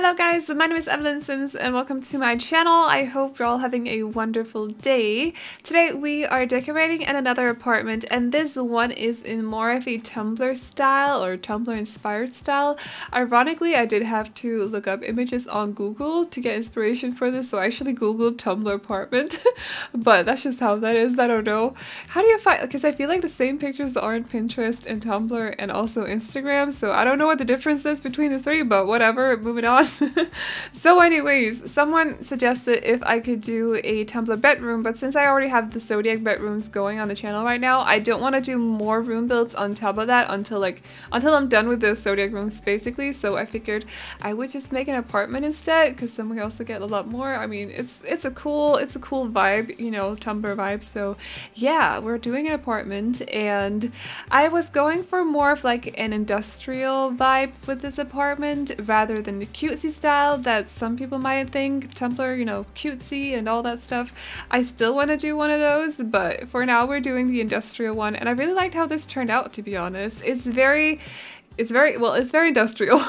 Hello guys, my name is Evelyn Sims and welcome to my channel. I hope you're all having a wonderful day. Today we are decorating in another apartment and this one is in more of a Tumblr style or Tumblr inspired style. Ironically, I did have to look up images on Google to get inspiration for this, so I actually googled Tumblr apartment but that's just how that is. I don't know. How do you find, because I feel like the same pictures are on Pinterest and Tumblr and also Instagram, so I don't know what the difference is between the three, but whatever, moving on. So anyways, someone suggested if I could do a Tumblr bedroom, but since I already have the zodiac bedrooms going on the channel right now, I don't want to do more room builds on top of that until I'm done with those zodiac rooms basically. So I figured I would just make an apartment instead, because then we also get a lot more. I mean, it's a cool vibe, you know, Tumblr vibe. So yeah, we're doing an apartment and I was going for more of like an industrial vibe with this apartment rather than the cutesy style that some people might think Tumblr, you know, cutesy and all that stuff. I still want to do one of those, but for now we're doing the industrial one, and I really liked how this turned out, to be honest. It's very industrial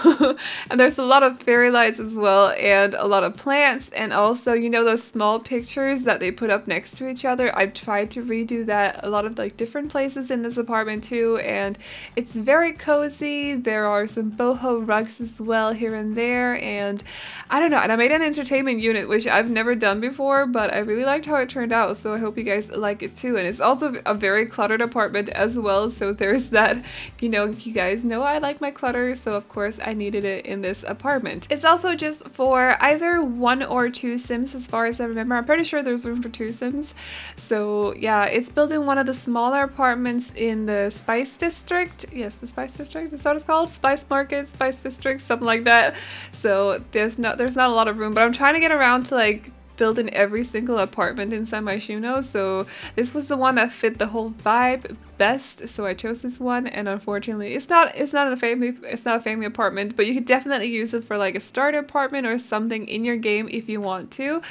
and there's a lot of fairy lights as well and a lot of plants, and also, you know, those small pictures that they put up next to each other. I've tried to redo that a lot of like different places in this apartment too, and it's very cozy. There are some boho rugs as well here and there, and I don't know, and I made an entertainment unit which I've never done before, but I really liked how it turned out, so I hope you guys like it too. And it's also a very cluttered apartment as well, so there's that, you know, you guys know I like my clutter, so of course I needed it in this apartment. It's also just for either 1 or 2 Sims as far as I remember. I'm pretty sure there's room for 2 Sims. So yeah, it's built in one of the smaller apartments in the Spice District. Yes, the Spice District, is that what it's called? Spice Market, Spice District, something like that. So there's not a lot of room, but I'm trying to get around to like build in every single apartment inside Myshuno, so this was the one that fit the whole vibe best, so I chose this one. And unfortunately it's not a family apartment, but you could definitely use it for like a starter apartment or something in your game if you want to.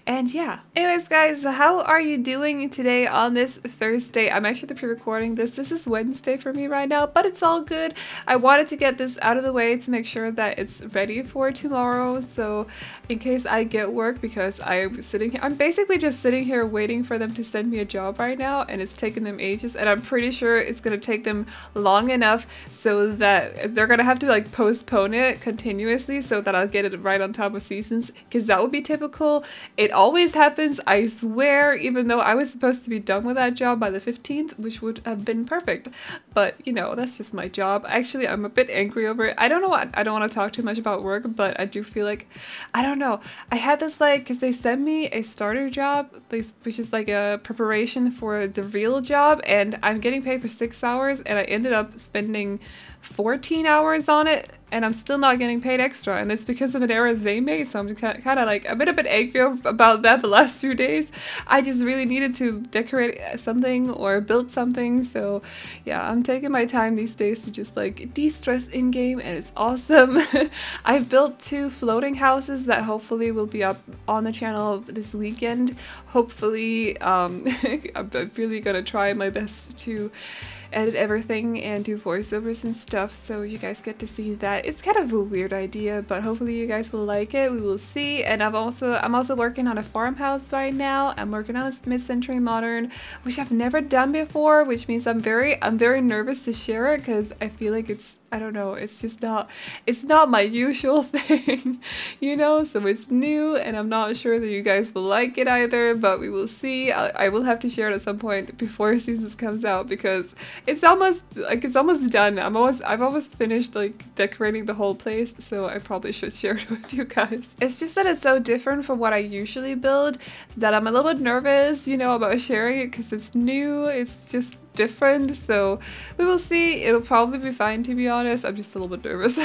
And yeah, anyways guys, how are you doing today on this Thursday? I'm actually pre-recording this is Wednesday for me right now, but it's all good. I wanted to get this out of the way to make sure that it's ready for tomorrow, so in case I get work, because I'm basically just sitting here waiting for them to send me a job right now, and it's taken them ages, and I'm pretty sure it's gonna take them long enough so that they're gonna have to like postpone it continuously so that I'll get it right on top of seasons, because that would be typical. It always happens, I swear, even though I was supposed to be done with that job by the 15th, which would have been perfect. But you know, that's just my job. Actually, I'm a bit angry over it. I don't know what, I don't want to talk too much about work, but I do feel like, I don't know, I had this like, because they sent me a starter job, which is like a preparation for the real job, and I'm getting paid for 6 hours, and I ended up spending 14 hours on it, and I'm still not getting paid extra, and it's because of an error they made. So I'm kind of like a bit angry about that the last few days. I just really needed to decorate something or build something, so yeah, I'm taking my time these days to just like de-stress in game, and it's awesome. I've built 2 floating houses that hopefully will be up on the channel this weekend. Hopefully, I'm really gonna try my best to edit everything and do voiceovers and stuff, so you guys get to see that. It's kind of a weird idea, but hopefully you guys will like it. We will see. And I'm also working on a farmhouse right now. I'm working on a mid-century modern, which I've never done before, which means I'm very nervous to share it, because I feel like I don't know, it's not my usual thing, you know, so it's new and I'm not sure that you guys will like it either, but we will see. I will have to share it at some point before seasons comes out, because it's almost done. I've almost finished like decorating the whole place, so I probably should share it with you guys. It's just that it's so different from what I usually build that I'm a little bit nervous, you know, about sharing it, because it's new, it's just different, so we will see. It'll probably be fine, to be honest. I'm just a little bit nervous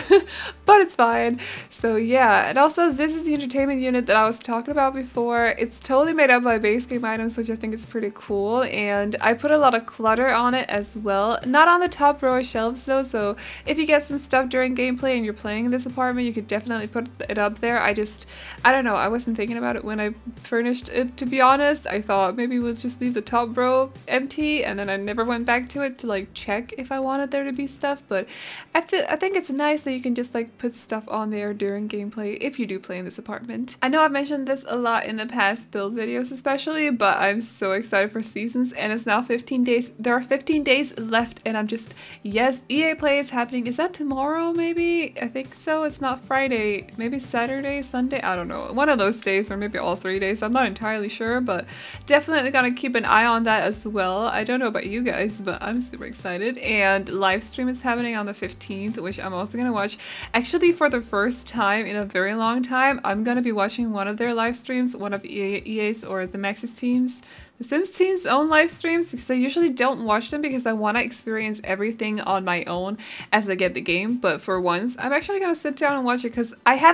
but it's fine. So yeah, and also this is the entertainment unit that I was talking about before. It's totally made up by base game items, which I think is pretty cool, and I put a lot of clutter on it as well. Not on the top row of shelves though, so if you get some stuff during gameplay and you're playing in this apartment, you could definitely put it up there. I don't know, I wasn't thinking about it when I furnished it, to be honest. I thought maybe we'll just leave the top row empty, and then I never never went back to it to like check if I wanted there to be stuff, but I think it's nice that you can just like put stuff on there during gameplay if you do play in this apartment. I know I've mentioned this a lot in the past build videos especially, but I'm so excited for seasons, and it's now 15 days. There are 15 days left, and I'm just, yes, EA Play is happening. Is that tomorrow maybe? I think so. It's not Friday. Maybe Saturday, Sunday? I don't know. One of those days, or maybe all 3 days. I'm not entirely sure, but definitely gonna keep an eye on that as well. I don't know about you guys, but I'm super excited. And live stream is happening on the 15th, which I'm also gonna watch. Actually, for the first time in a very long time, I'm gonna be watching one of their live streams, one of EA's or the Maxis teams, the Sims team's own live streams, because I usually don't watch them because I want to experience everything on my own as I get the game. But for once, I'm actually gonna sit down and watch it because I've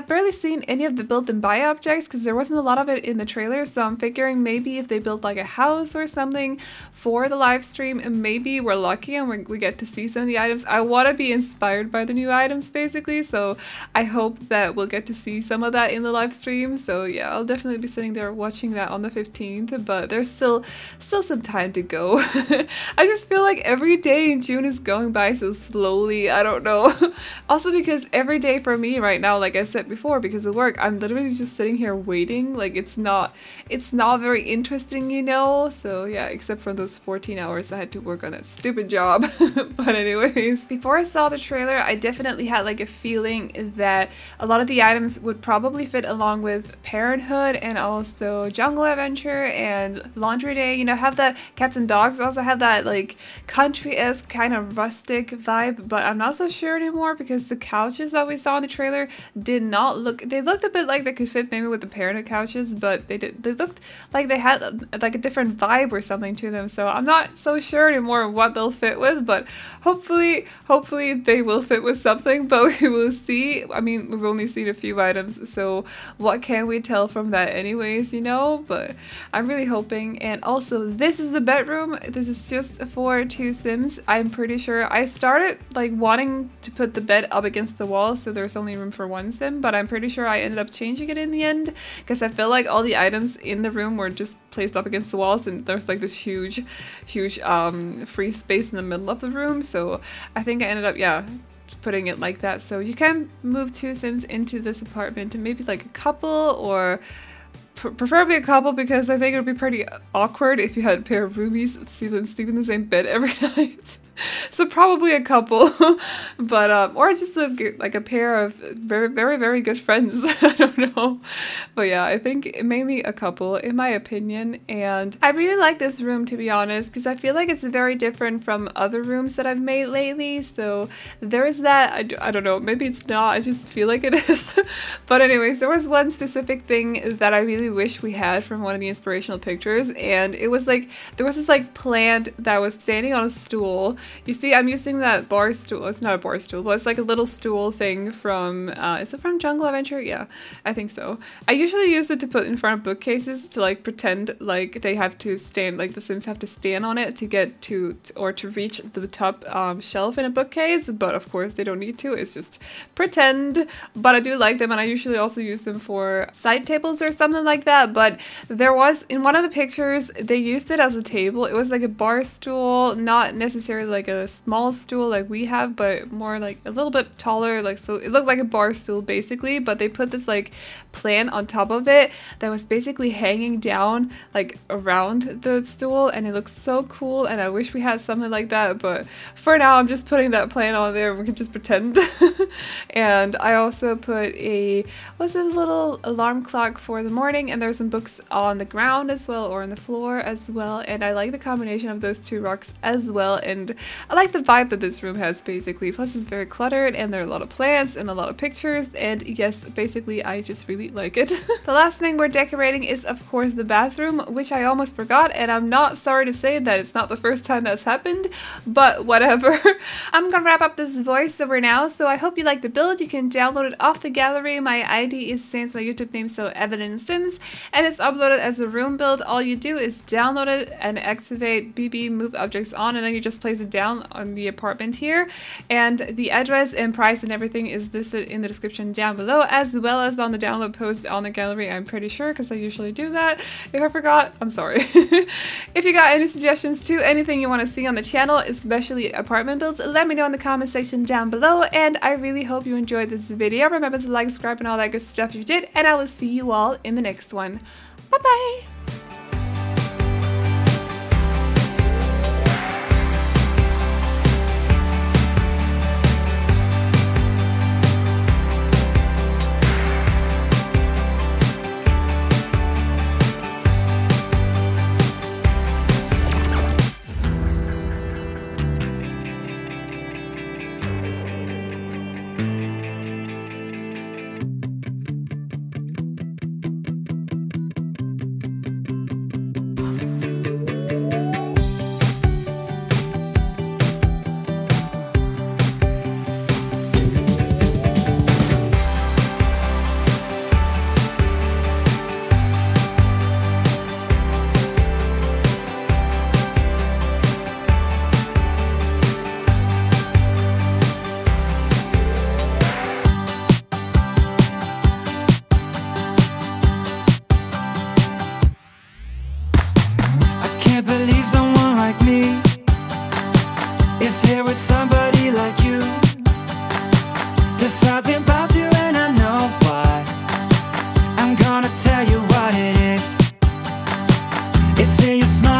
barely seen any of the build and buy objects because there wasn't a lot of it in the trailer, so I'm figuring maybe if they build like a house or something for the live stream, and maybe we're lucky and we get to see some of the items. I want to be inspired by the new items basically, so I hope that we'll get to see some of that in the live stream. So yeah, I'll definitely be sitting there watching that on the 15th, but there's still some time to go. I just feel like every day in June is going by so slowly, I don't know. Also because every day for me right now, like I said before, because of work, I'm literally just sitting here waiting. Like it's not very interesting, you know. So yeah, except for those 14 hours I had to work on that stupid job. But anyways, before I saw the trailer, I definitely had like a feeling that a lot of the items would probably fit along with Parenthood and also Jungle Adventure and Laundry Day. You know, have that cats and dogs also have that like country-esque kind of rustic vibe, but I'm not so sure anymore because the couches that we saw in the trailer did not look, they looked a bit like they could fit maybe with the Parenthood couches, but they looked like they had like a different vibe or something to them. So I'm not so sure anymore what they'll fit with, but hopefully they will fit with something, but we will see. I mean, we've only seen a few items, so what can we tell from that anyways, you know? But I'm really hoping. And also, this is the bedroom. This is just for 2 Sims. I'm pretty sure I started like wanting to put the bed up against the wall so there's only room for 1 Sim, but I'm pretty sure I ended up changing it in the end because I feel like all the items in the room were just placed up against the walls, and there's like this huge free space in the middle of the room. So I think I ended up, yeah, putting it like that. So you can move 2 Sims into this apartment, and maybe like a couple, or preferably a couple, because I think it would be pretty awkward if you had a pair of roomies sleep in the same bed every night. So probably a couple, but or just like a pair of very good friends. I don't know, but yeah, I think mainly a couple in my opinion. And I really like this room, to be honest, because I feel like it's very different from other rooms that I've made lately. So there is that. I don't know, maybe it's not, I just feel like it is. But anyways, there was one specific thing that I really wish we had from one of the inspirational pictures, and it was like there was this like plant that was standing on a stool. You see, I'm using that bar stool. It's not a bar stool, but it's like a little stool thing from, is it from Jungle Adventure? Yeah, I think so. I usually use it to put in front of bookcases to like pretend like they have to stand, like the Sims have to stand on it to get to, or to reach the top shelf in a bookcase, but of course they don't need to, it's just pretend. But I do like them, and I usually also use them for side tables or something like that. But there was, in one of the pictures, they used it as a table. It was like a bar stool, not necessarily like a small stool like we have, but more like a little bit taller, like, so it looked like a bar stool basically, but they put this like plant on top of it that was basically hanging down like around the stool, and it looks so cool, and I wish we had something like that. But for now I'm just putting that plant on there and we can just pretend. And I also put a little alarm clock for the morning, and there's some books on the ground as well, or on the floor as well, and I like the combination of those 2 rocks as well. And I like the vibe that this room has basically. Plus it's very cluttered, and there are a lot of plants and a lot of pictures, and yes, basically I just really like it. The last thing we're decorating is of course the bathroom, which I almost forgot, and I'm not sorry to say that it's not the first time that's happened, but whatever. I'm gonna wrap up this voiceover now, so I hope you like the build. You can download it off the gallery. My ID is the same as my YouTube name, so Aveline Sims, and it's uploaded as a room build. All you do is download it and activate BB move objects on, and then you just place it down on the apartment here, and the address and price and everything is listed in the description down below, as well as on the download post on the gallery, I'm pretty sure, because I usually do that. If I forgot, I'm sorry. If you got any suggestions to anything you want to see on the channel, especially apartment builds, let me know in the comment section down below, and I really hope you enjoyed this video. Remember to like, subscribe, and all that good stuff if you did, and I will see you all in the next one. Bye bye! Can't believe someone like me is here with somebody like you. There's something about you and I know why. I'm gonna tell you what it is. It's in your smile.